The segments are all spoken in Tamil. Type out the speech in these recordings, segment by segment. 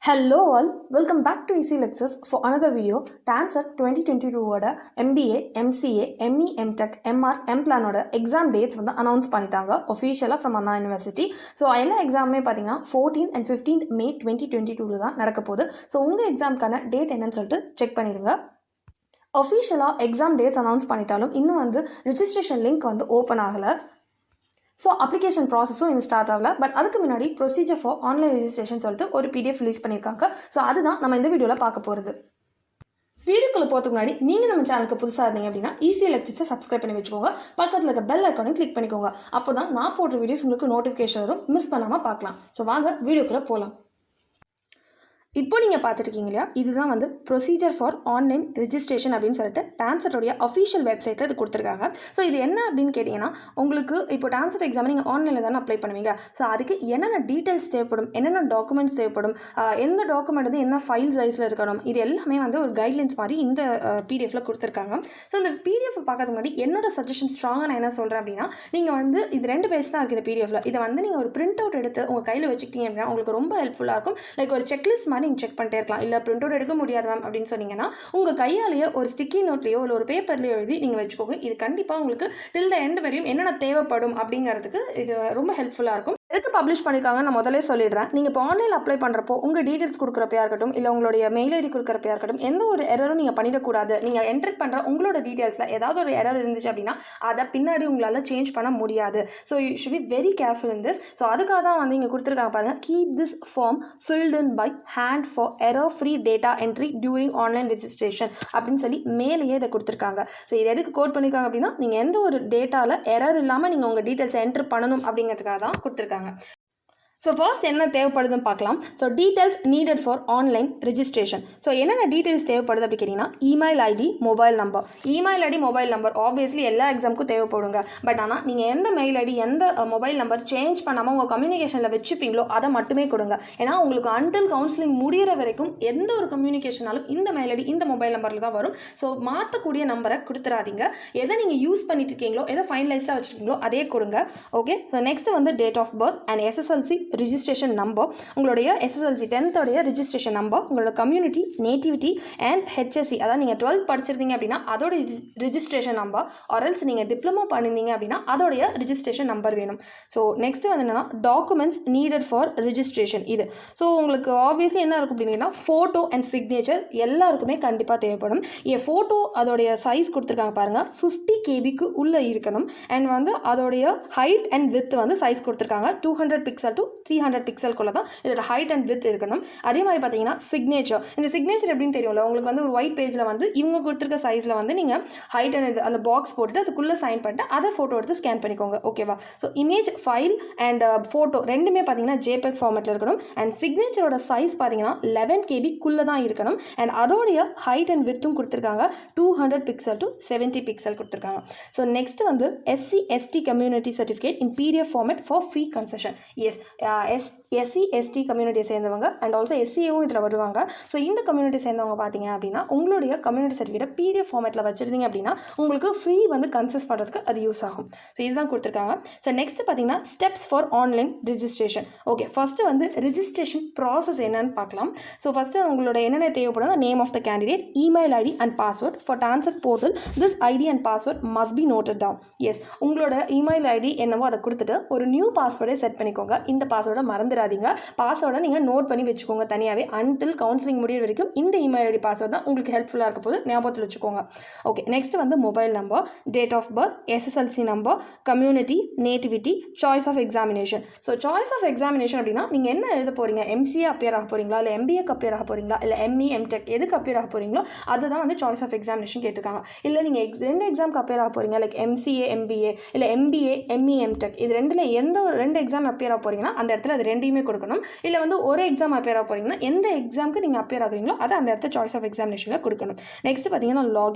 Hello all, welcome back to Easy Lectures for another video. Tancet 2022 ஓட MBA, MCA, ME, MTech, MR, MPlan ஓட எக்ஸாம் டேட்ஸ் வந்து அனௌன்ஸ் பண்ணிட்டாங்க ஒஃபிஷியலாக ஃப்ரம் அண்ணா யூனிவர்சிட்டி. ஸோ எல்லா எக்ஸாமுமே பார்த்தீங்கன்னா 14th and 15th May 2022 தான் நடக்க போகுது. ஸோ உங்கள் எக்ஸாமுக்கான டேட் என்னன்னு சொல்லிட்டு செக் பண்ணிடுங்க. ஒஃபிஷியலாக எக்ஸாம் டேட்ஸ் அனௌன்ஸ் பண்ணிட்டாலும் இன்னும் வந்து ரிஜிஸ்ட்ரேஷன் லிங்க் வந்து ஓப்பன் ஆகலை. ஸோ அப்ளிகேஷன் ப்ராசஸும் இன்னும் ஸ்டார்ட் ஆகல. பட் அதுக்கு முன்னாடி ப்ரொசீஜர் ஃபார் ஆன்லைன் ரெஜிஸ்ட்ரேஷன் சொல்லிட்டு ஒரு PDF ரிலீஸ் பண்ணியிருக்காங்க. ஸோ அதுதான் நம்ம இந்த வீடியோவில் பார்க்க போகிறது. வீடியோக்குள்ளே போகிறதுக்கு முன்னாடி நீங்கள் நம்ம சேனலுக்கு புதுசாக இருந்தீங்க அப்படின்னா ஈஸி லெக்சர்ஸை சப்ஸ்கிரைப் பண்ணி வச்சுக்கோங்க. பக்கத்தில் இருக்க பெல் ஐக்கானையும் கிளிக் பண்ணிக்கோங்க. அப்போ தான் நான் போடுற வீடியோஸ் உங்களுக்கு நோட்டிஃபிகேஷன் வரும், மிஸ் பண்ணாமல் பார்க்கலாம். ஸோ வாங்க வீடியோக்குள்ளே போகலாம். இப்போ நீங்கள் பார்த்துருக்கீங்க இல்லையா, இதுதான் வந்து ப்ரொசீஜர் ஃபார் ஆன்லைன் ரெஜிஸ்ட்ரேஷன் அப்படின்னு சொல்லிட்டு டான்செட்டோடைய அஃபிஷியல் வெப்சைட்டில் இது கொடுத்துருக்காங்க. ஸோ இது என்ன அப்படின்னு கேட்டிங்கன்னா, உங்களுக்கு இப்போ டான்செட் எக்ஸாம் நீங்கள் ஆன்லைனில் தானே அப்ளை பண்ணுவீங்க. ஸோ அதுக்கு என்னென்ன டீட்டெயில்ஸ் தேவைப்படும், என்னென்ன டாக்குமெண்ட்ஸ் தேவைப்படும், எந்த டாக்குமெண்ட் வந்து என்ன ஃபைல் சைஸில் இருக்கணும், இது எல்லாமே வந்து ஒரு கைட்லைன்ஸ் மாதிரி இந்த PDFல கொடுத்துருக்காங்க. ஸோ இந்த PDF பார்க்கறதுக்கு முன்னாடி என்னோட சஜஷன் ஸ்ட்ராங்காக நான் என்ன சொல்கிறேன் அப்படின்னா, நீங்கள் வந்து இது 2 பேஜ் தான் இருக்குது இந்த PDFல. இதை வந்து நீங்கள் ஒரு பிரிண்ட் அவுட் எடுத்து உங்கள் கையில் வச்சுக்கிட்டீங்க அப்படின்னா உங்களுக்கு ரொம்ப ஹெல்ப்ஃபுல்லாக இருக்கும். லைக் ஒரு செக்லிஸ்ட் மாதிரி நீங்கள் செக் பண்ணிட்டே இருக்கலாம். இல்லை பிரிண்ட் அவுட் எடுக்க முடியாது மேம் அப்படின்னு சொன்னீங்கன்னா உங்கள் கையாலேயே ஒரு ஸ்டிக்கி நோட்லையோ இல்லை ஒரு பேப்பர்லையோ எழுதி நீங்கள் வச்சுக்கோங்க. இது கண்டிப்பாக உங்களுக்கு டில் த எண்ட் வரையும் என்னென்ன தேவைப்படும் அப்படிங்கிறதுக்கு இது ரொம்ப ஹெல்ப்ஃபுல்லாக இருக்கும். எதுக்கு பப்ளிஷ் பண்ணியிருக்காங்க நான் முதலே சொல்லிடுறேன். நீங்கள் இப்போ ஆன்லைனில் அப்ளை பண்ணுறப்போ உங்கள் டீட்டெயில்ஸ் கொடுக்குறப்பையா இருக்கட்டும், இல்லை உங்களுடைய மெயில் ஐடி கொடுக்குறப்பையா இருக்கட்டும், எந்த ஒரு எரரும் நீங்கள் பண்ணிடக்கூடாது. நீங்கள் என்டர் பண்ணுற உங்களோட டீட்டெயில்ஸில் ஏதாவது ஒரு எரர் இருந்துச்சு அப்படின்னா அதை பின்னாடி உங்களால் சேஞ்ச் பண்ண முடியாது. So you should be very careful in this. So அதுக்காக தான் வந்து இங்கே கொடுத்துருக்காங்க பாருங்கள், keep this form filled in by hand for error free data entry during online registration அப்படின்னு சொல்லி மேலேயே இதை கொடுத்துருக்காங்க. ஸோ இது எதுக்கு கோட் பண்ணியிருக்காங்க அப்படின்னா, நீங்கள் எந்த ஒரு டேட்டாவில் எரர் இல்லாமல் நீங்கள் உங்கள் டீட்டெயில்ஸை என்ட்ரு பண்ணணும் அப்படிங்கிறதுக்காக தான் கொடுத்துருக்காங்க. ஸோ ஃபர்ஸ்ட் என்ன தேவைப்படுதுன்னு பார்க்கலாம். So details needed for online registration. So என்னென்ன டீட்டெயில்ஸ் தேவைப்படுது அப்படி கேட்டிங்கன்னா, email ID, mobile number. Email ID, mobile number obviously எல்லா எக்ஸாமுக்கும் தேவைப்படுங்க. பட் ஆனால் நீங்கள் எந்த மெயில் ஐடி, எந்த மொபைல் நம்பர் சேஞ்ச் பண்ணாமல் உங்கள் கம்யூனிகேஷனில் வச்சுப்பீங்களோ அதை மட்டுமே கொடுங்க. ஏன்னா உங்களுக்கு அன்டில் கவுன்சிலிங் முடிகிற வரைக்கும் எந்த ஒரு கம்யூனிகேஷனாலும் இந்த மெயில் ஐடி, இந்த மொபைல் நம்பரில் தான் வரும். ஸோ மாற்றக்கூடிய நம்பரை கொடுத்துடாதீங்க. எதை நீங்கள் யூஸ் பண்ணிட்டு இருக்கீங்களோ, எதை ஃபைனலைஸ்டாக வச்சுருக்கீங்களோ அதே கொடுங்க. ஓகே. ஸோ நெக்ஸ்ட் வந்து date of birth and SSLC registration number, உங்களுடைய SSLC 10th உடைய ரிஜிஸ்ட்ரேஷன் நம்பர், உங்களோட கம்யூனிட்டி, நேட்டிவிட்டி அண்ட் HSC, அதாவது நீங்கள் 12th படிச்சிருந்தீங்க அப்படின்னா அதோட ரிஜிஸ்ட்ரேஷன் நம்பர், ஆர்எல்ஸ் நீங்கள் டிப்ளமோ பண்ணியிருந்தீங்க அப்படின்னா அதோடைய ரிஜிஸ்ட்ரேஷன் நம்பர் வேணும். ஸோ நெக்ஸ்ட் வந்து என்னென்னா டாக்குமெண்ட்ஸ் நீடட் ஃபார் ரிஜிஸ்ட்ரேஷன். இது ஸோ உங்களுக்கு ஆப்வியஸ்லி என்ன இருக்கும் அப்படின்னா, ஃபோட்டோ அண்ட் சிக்னேச்சர் எல்லாருக்குமே கண்டிப்பாக தேவைப்படும். ஃபோட்டோ அதோடைய சைஸ் கொடுத்துருக்காங்க பாருங்கள், 50 KB உள்ளே இருக்கணும். அண்ட் வந்து அதோடைய ஹைட் அண்ட் வித் வந்து சைஸ் கொடுத்துருக்காங்க 200 பிக்சல் டு 300 பிக்சல்குள்ளே தான் இதோட ஹைட் அண்ட் வித் இருக்கணும். அதே மாதிரி பார்த்தீங்கன்னா சிக்னேச்சர். இந்த சிக்னேச்சர் எப்படின்னு தெரியும்ல உங்களுக்கு, வந்து ஒரு ஒயிட் பேஜில் வந்து இவங்க கொடுத்துருக்க சைஸில் வந்து நீங்கள் ஹைட் அண்ட் அந்த பாக்ஸ் போட்டுட்டு அதுக்குள்ளே சைன் பண்ணிட்டு அதை ஃபோட்டோ எடுத்து ஸ்கேன் பண்ணிக்கோங்க. ஓகேவா? So image file and photo ரெண்டுமே பார்த்தீங்கன்னா JPEG ஃபார்மேட்டில் இருக்கணும். அண்ட் சிக்னேச்சரோட சைஸ் பார்த்தீங்கன்னா 11 KB தான் இருக்கணும். அண்ட் அதோடைய ஹைட் அண்ட் வித்தும் கொடுத்துருக்காங்க 200 பிக்சல் டு 70 பிக்சல் கொடுத்துருக்காங்க. ஸோ நெக்ஸ்ட் வந்து SC/ST community certificate in PDF format for free concession. SC/ST கம்யூனிட்டியை சேர்ந்தவங்க அண்ட் ஆல்சோ SCAவும் இதில் வருவாங்க. ஸோ இந்த கம்யூனிட்டி சேர்ந்தவங்க பார்த்தீங்க அப்படின்னா உங்களுடைய கம்யூனிட்டி சர்டிஃபிகேட் PDF ஃபார்மேட்டில் வச்சுருந்தீங்க அப்படின்னா உங்களுக்கு ஃப்ரீ வந்து கன்செஸ் பண்ணுறதுக்கு அது யூஸ் ஆகும். ஸோ இதுதான் கொடுத்துருக்காங்க. ஸோ நெக்ஸ்ட் பார்த்தீங்கன்னா steps for online registration. Okay, first வந்து ரெஜிஸ்ட்ரேஷன் ப்ராசஸ் என்னன்னு பார்க்கலாம். ஸோ ஃபஸ்ட்டு உங்களோட என்னென்ன தேவைப்படுது, name of the candidate, email ID and password for TANCET portal. This ID and password must be noted down. Yes, உங்களோட இமெயில் ஐடி என்னவோ அதை கொடுத்துட்டு ஒரு நியூ பாஸ்வேர்டை செட் பண்ணிக்கோங்க. இந்த பாஸ்வேர்டை மறந்துடாதீங்க. பாஸ்வேர்டை நீங்கள் நோட் பண்ணி வச்சுக்கோங்க தனியாகவே. அன்டில் கவுன்சிலிங் முடிகிற வரைக்கும் இந்த இமெயில் ஐடி பாஸ்வேர்ட் தான் உங்களுக்கு ஹெல்ப்ஃபுல்லாக இருக்க போது, ஞாபகத்தில் வச்சுக்கோங்க. ஓகே, நெக்ஸ்ட் வந்து mobile number, date of birth, SSLC number, community, nativity, choice of examination. So choice of examination அப்படின்னா நீங்கள் என்ன எழுத போகிறீங்க, MCA அப்பியர் ஆக போகிறீங்களா, இல்லை MBAக்கு அப்பியர் ஆக போகிறீங்களா, இல்லை ME, MTech எதுக்கு அப்பியர் ஆக போகிறீங்களோ அதுதான் வந்து சாய்ஸ் ஆஃப் எக்ஸாமினேஷன் கேட்டிருக்காங்க. இல்லை நீங்கள் 2 எக்ஸாமுக்கு அப்பியர் ஆக போகிறீங்க, லைக் MCA, MBA, இல்லை MBA, ME, MTech இது ரெண்டில் எந்த ஒரு 2 எக்ஸாம் அப்பியர் ஆக போகிறீங்கன்னா அந்த இடத்துல அது ரெண்டையுமே கொடுக்கணும். இல்லை வந்து ஒரு எக்ஸாம் அப்பியர் ஆக போகிறீங்கன்னா எந்த எக்ஸாமுக்கு நீங்கள் அப்பியர் ஆகுறீங்களோ அதை அந்த இடத்துல சாய்ஸ் ஆஃப் எக்ஸாமினேஷனில் கொடுக்கணும். நெக்ஸ்ட் பார்த்தீங்கன்னா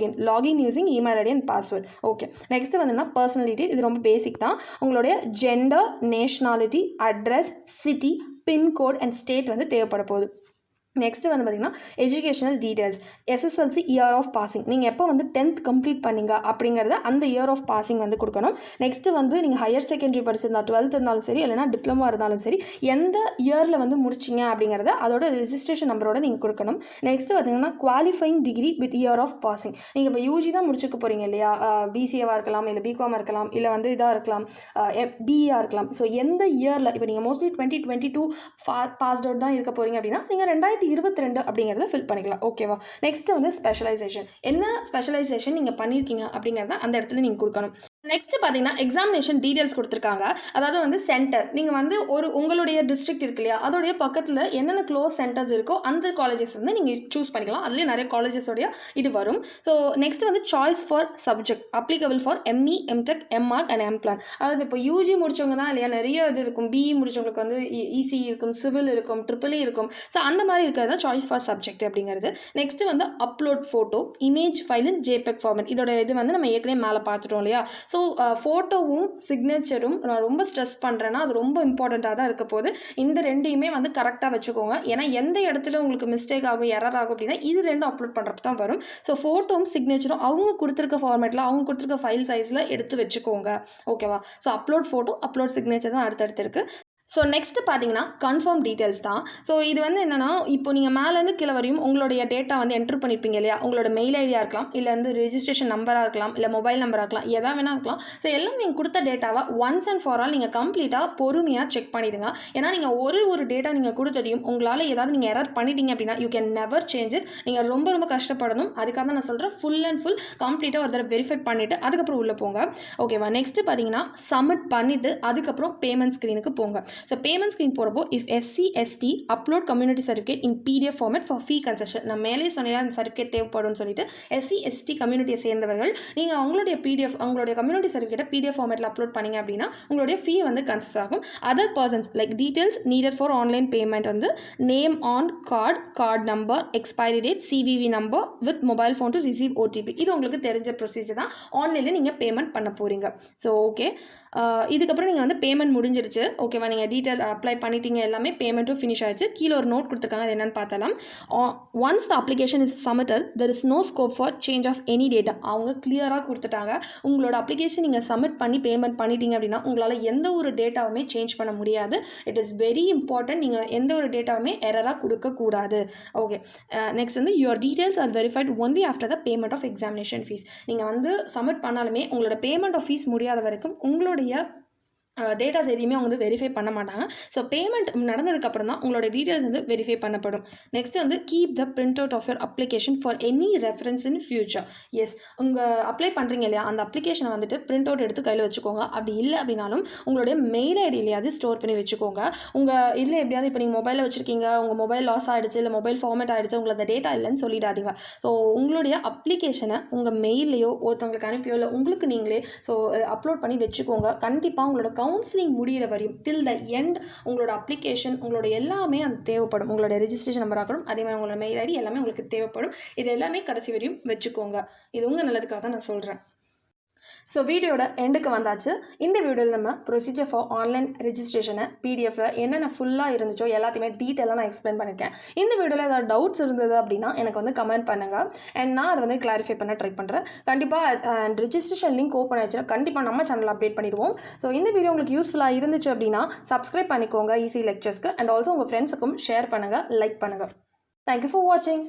login using email ID and password. Okay, next வந்துன்னா பர்சனல் டீட்டெயில். இது ரொம்ப பேசிக் தான். உங்களுடைய gender, nationality, address, city, pincode and state வந்து தேவைப்பட போகுது. நெக்ஸ்ட்டு வந்து பார்த்திங்கன்னா educational details, SSLC year of passing, நீங்கள் எப்போ வந்து 10th கம்ப்ளீட் பண்ணீங்க அப்படிங்கிறத அந்த இயர் ஆஃப் பாசிங் வந்து கொடுக்கணும். நெக்ஸ்ட்டு வந்து நீங்கள் ஹையர் செகண்டரி படிச்சிருந்தா 12th இருந்தாலும் சரி, இல்லைனா டிப்ளமா இருந்தாலும் சரி, எந்த இயரில் வந்து முடிச்சிங்க அப்படிங்கிறத அதோட ரெஜிஸ்ட்ரேஷன் நம்பரோட நீங்கள் கொடுக்கணும். நெக்ஸ்ட்டு பார்த்திங்கன்னா qualifying degree with year of passing, நீங்கள் இப்போ யூஜி தான் முடிச்சுக்க போகிறீங்க இல்லையா, பிசிஏவாக இருக்கலாம், இல்லை பிகாமாக இருக்கலாம், இல்லை வந்து இதாக இருக்கலாம், பிஇஆ இருக்கலாம். ஸோ எந்த இயரில் இப்போ நீங்கள் மோஸ்ட்லி 2022 பாஸ்ட் அவுட் தான் இருக்க போகிறீங்க அப்படின்னா நீங்கள் 2022 அப்படிங்கிறத ஃபில் பண்ணிக்கலாம். ஓகேவா. நெக்ஸ்ட்டு வந்து ஸ்பெஷலைசேஷன், என்ன ஸ்பெஷலைசேஷன் நீங்கள் பண்ணியிருக்கீங்க அப்படிங்கிறத அந்த இடத்துல நீங்கள் கொடுக்கணும். நெக்ஸ்ட் பார்த்தீங்கன்னா எக்ஸாமினேஷன் டீட்டெயில்ஸ் கொடுத்துருக்காங்க. அதாவது வந்து சென்டர், நீங்கள் வந்து உங்களுடைய டிஸ்ட்ரிக்ட் இருக்கு இல்லையா, அதோடைய பக்கத்தில் என்னென்ன க்ளோஸ் சென்டர்ஸ் இருக்கோ அந்த காலேஜஸ் வந்து நீங்கள் சூஸ் பண்ணிக்கலாம். அதுலேயே நிறைய காலேஜஸோடைய இது வரும். ஸோ நெக்ஸ்ட் வந்து choice for subject applicable for ME, MTech, MArch and MPlan. அதாவது இப்போ யூஜி முடிச்சவங்க தான் இல்லையா, நிறைய இது இருக்கும். பிஇ முடிச்சவங்களுக்கு வந்து இசி இருக்கும், சிவில் இருக்கும், ட்ரிபிள்இ இருக்கும். ஸோ அந்த மாதிரி இருக்கிறது தான் சாய்ஸ் ஃபார் சப்ஜெக்ட் அப்படிங்கிறது. நெக்ஸ்ட் வந்து அப்லோட் ஃபோட்டோ இமேஜ் ஃபைல் இன் ஜேபெக் ஃபார்மேட். இதோட இது வந்து நம்ம ஏற்கனவே மேலே பார்த்துட்டோம் இல்லையா. ஸோ ஃபோட்டோவும் சிக்னேச்சரும் நான் ரொம்ப ஸ்ட்ரெஸ் பண்ணுறேன்னா அது ரொம்ப இம்பார்ட்டண்ட்டாக தான் இருக்க போது. இந்த ரெண்டையுமே வந்து கரெக்டாக வச்சுக்கோங்க. ஏன்னா எந்த இடத்துல உங்களுக்கு மிஸ்டேக் ஆகும், எரர் ஆகும் அப்படின்னா இது ரெண்டும் அப்லோட் பண்ணுறப்ப தான் வரும். ஸோ ஃபோட்டோவும் சிக்னேச்சரும் அவங்க கொடுத்துருக்க ஃபார்மேட்டில், அவங்க கொடுத்துருக்க ஃபைல் சைஸில் எடுத்து வச்சுக்கோங்க. ஓகேவா. So upload photo, upload signature தான் அடுத்தடுத்து இருக்குது. ஸோ நெக்ஸ்ட்டு பார்த்தீங்கன்னா கன்ஃபார்ம் டீட்டெயில்ஸ் தான். ஸோ இது வந்து என்னென்னா, இப்போ நீங்கள் மேலேருந்து கீழே வரையும் உங்களுடைய டேட்டா வந்து என்ட்ரு பண்ணியிருப்பீங்க இல்லையா, உங்களோட மெயில் ஐடியாக இருக்கலாம், இல்லை வந்து ரெஜிஸ்ட்ரேஷன் நம்பராக இருக்கலாம், இல்லை மொபைல் நம்பராக இருக்கலாம், எதாக வேணா இருக்கலாம். ஸோ எல்லாம் நீங்கள் கொடுத்த டேட்டாவை ஒன்ஸ் அண்ட் ஃபார் ஆல் நீங்கள் கம்ப்ளீட்டாக பொறுமையாக செக் பண்ணிவிடுங்க. ஏன்னா நீங்கள் ஒரு டேட்டா நீங்கள் கொடுத்ததையும் உங்களால் ஏதாவது நீங்கள் எரர் பண்ணிட்டீங்க அப்படின்னா you can never change it. நீங்கள் ரொம்ப கஷ்டப்படணும். அதுக்காக தான் நான் சொல்கிறேன், ஃபுல் அண்ட் ஃபுல் கம்ப்ளீட்டாக ஒரு தடவை வெரிஃபை பண்ணிவிட்டு அதுக்கப்புறம் உள்ளே போங்க. ஓகேவா. நெக்ஸ்ட்டு பார்த்தீங்கன்னா சப்மிட் பண்ணிவிட்டு அதுக்கப்புறம் பேமெண்ட் ஸ்க்ரீனுக்கு போங்க. ஸோ பேமெண்ட் ஸ்க்ரீன் போகிறப்போ if SC ST upload community certificate in PDF format for fee concession. நான் மேலே சொன்னால் அந்த சர்டிஃபிகேட் தேவைப்படும்னு சொல்லிட்டு எஸ்சி எஸ்டி கம்யூனிட்டியை சேர்ந்தவர்கள் நீங்கள் அவங்களுடைய உங்களுடைய கம்யூனிட்டி சர்டிஃபிகேட்டை பிடிஎஃப் ஃபார்மேட்டில் அப்லோட் பண்ணிங்க அப்படின்னா உங்களுடைய ஃபீ வந்து கன்செஸ் ஆகும். Other persons like details needed for online payment வந்து name on card number, expiry date, CVV number with mobile phone to receive OTP. இது உங்களுக்கு தெரிஞ்ச ப்ரொசீஜர் தான். ஆன்லைனில் நீங்கள் பேமெண்ட் பண்ண போகிறீங்க. ஸோ ஓகே, இதுக்கப்புறம் நீங்கள் வந்து பேமெண்ட் முடிஞ்சிருச்சு. ஓகேவா. நீங்கள் டீட்டெயில் அப்ளை பண்ணிட்டீங்க, எல்லாமே பேமெண்ட்டும் ஃபினிஷ் ஆயிடுச்சு. கீழே ஒரு நோட் கொடுத்துருக்காங்க, அது என்னென்னு பார்த்தலாம். Once the application is submitted there is no scope for change of any data. அவங்க கிளியராக கொடுத்துட்டாங்க. உங்களோட அப்ளிகேஷன் நீங்கள் சப்மிட் பண்ணி பேமெண்ட் பண்ணிட்டீங்க அப்படின்னா உங்களால் எந்த ஒரு டேட்டாவுமே சேஞ்ச் பண்ண முடியாது. It is very important. நீங்கள் எந்த ஒரு டேட்டாவுமே எரராக கொடுக்கக்கூடாது. ஓகே. நெக்ஸ்ட் வந்து your details are verified only after the payment of examination fees. நீங்கள் வந்து சப்மிட் பண்ணாலுமே உங்களோட பேமெண்ட் ஆஃப் ஃபீஸ் முடியாத வரைக்கும் உங்களுடைய டேட்டாஸ் எதையுமே அவங்க வந்து வெரிஃபை பண்ண மாட்டாங்க. ஸோ பேமெண்ட் நடந்ததுக்கப்புறம் தான் உங்களோட டீட்டெயில்ஸ் வந்து வெரிஃபை பண்ணப்படும். நெக்ஸ்ட் வந்து keep the print out of your application for any reference in future. Yes, உங்கள் அப்ளை பண்ணுறீங்க இல்லையா, அந்த அப்ளிகேஷனை வந்துட்டு பிரிண்ட் அவுட் எடுத்து கையில் வச்சுக்கோங்க. அப்படி இல்லை அப்படின்னாலும் உங்களுடைய மெயில் ஐடியிலையாவது ஸ்டோர் பண்ணி வச்சுக்கோங்க. உங்கள் இதில் எப்படியாவது இப்போ நீங்கள் மொபைலில் வச்சுருக்கீங்க, உங்கள் மொபைல் லாஸ் ஆகிடுச்சு, இல்லை மொபைல் ஃபார்மேட் ஆகிடுச்சு, உங்களுக்கு அந்த டேட்டா இல்லைன்னு சொல்லிடாதீங்க. ஸோ உங்களுடைய அப்ளிகேஷனை உங்கள் மெயிலையோ ஒருத்தவங்களுக்கு அனுப்பியோ இல்லை உங்களுக்கு நீங்களே ஸோ அப்லோட் பண்ணி வச்சுக்கோங்க. கண்டிப்பாக உங்களோட கவுன்சிலிங் முடிகிற வரையும் டில் த எண்ட் உங்களோட அப்ளிகேஷன் உங்களோட எல்லாமே அது தேவைப்படும். உங்களோட ரெஜிஸ்ட்ரேஷன் நம்பர் ஆகணும், அதே மாதிரி உங்களோட மெயில் ஐடி எல்லாமே உங்களுக்கு தேவைப்படும். இது எல்லாமே கடைசி வரையும் வச்சுக்கோங்க. இது உங்கள் நல்லதுக்காக தான் நான் சொல்கிறேன். ஸோ வீடியோட எண்டுக்கு வந்தாச்சு. இந்த வீடியோவில் நம்ம ப்ரொசீஜர் ஃபார் ஆன்லைன் ரெஜிஸ்ட்ரேஷனை பிடிஎஃப்பில் என்னென்ன ஃபுல்லாக இருந்துச்சோ எல்லாத்தையுமே டீட்டெயிலாக நான் எக்ஸ்பிளைன் பண்ணியிருக்கேன். இந்த வீடியோவில் ஏதாவது டவுட்ஸ் இருந்தது அப்படின்னா எனக்கு வந்து கமெண்ட் பண்ணுங்கள். அண்ட் நான் அதை வந்து கிளாரிஃபை பண்ண ட்ரை பண்ணுறேன். கண்டிப்பாக அண்ட் ரெஜிஸ்ட்ரேஷன் லிங்க் ஓப்பன் ஆயிடுச்சுன்னா கண்டிப்பாக நம்ம சேனலில் அப்டேட் பண்ணிடுவோம். ஸோ இந்த வீடியோ உங்களுக்கு யூஸ்ஃபுல்லாக இருந்துச்சு அப்படின்னா சப்ஸ்கிரைப் பண்ணிக்கோங்க ஈஸி லெக்சர்ஸ்க்கு. அண்ட் ஆல்சோ உங்கள் ஃப்ரெண்ட்ஸுக்கும் ஷேர் பண்ணுங்கள், லைக் பண்ணுங்கள். தேங்க்யூ ஃபார் வாட்சிங்.